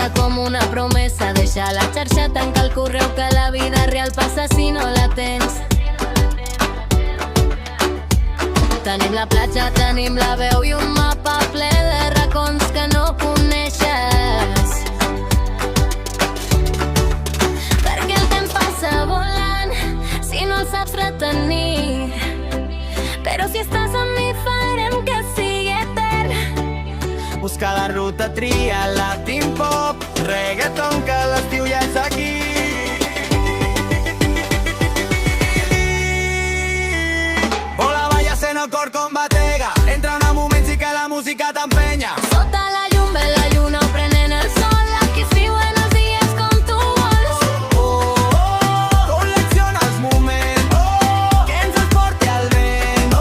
Sembla com una promesa, deixa la xarxa, tanca el correu, que la vida real passa si no la tens. Tenim la platja, tenim la veu i un mapa ple de racons que no coneixes. Perquè el temps passa volant si no el saps retenir. Però si estàs amb mi farem que sigui etern. Busca la ruta, tria Latin pop, reggaeton, que l'estiu ja és aquí. El cor com batega, entra en moments i que la música t'empenya. Sota la llum ve la lluna prenent el sol, aquí es viuen els dies com tu vols. Col·lecciona els moments que ens els porti al vent.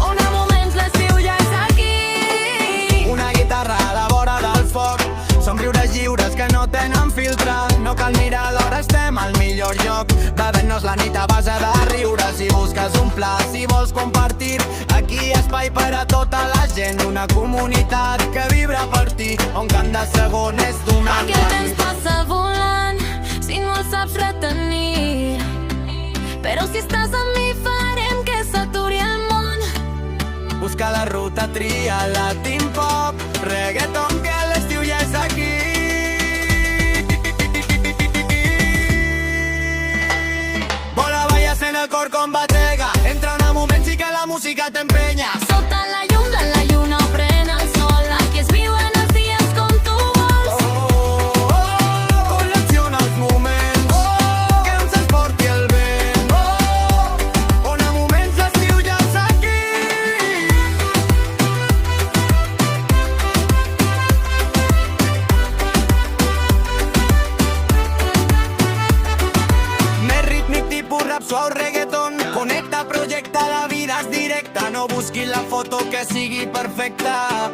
On a moments l'estiu ja és aquí. Una guitarra a la vora del foc, somriures lliures que no tenen filtre. No cal mirar l'hora, estem al millor lloc, bevent-nos la nit a base de riure. Si busques un pla, si vols compartir, aquí hi ha espai per a tota la gent. Una comunitat que vibra per ti, on cada segon és donant. Perquè el temps passa volant si no el saps retenir. Però si estàs amb mi farem que s'aturi el món. Busca la ruta, tria Latin pop, reggaeton, que l'estiu ja és aquí. El cor com batega, entra en moments i que la música t'empenya. Sota la llum de la lluna pren el sol, aquí es viuen els dies com tu vols. Col·lecciona els moments que ens els porti el vent. On a moments l'estiu ja és aquí. Més rítmic, tipus rap suau, reggaeton. Connecta, projecta, la vida és directa. No busquis la foto que sigui perfecta.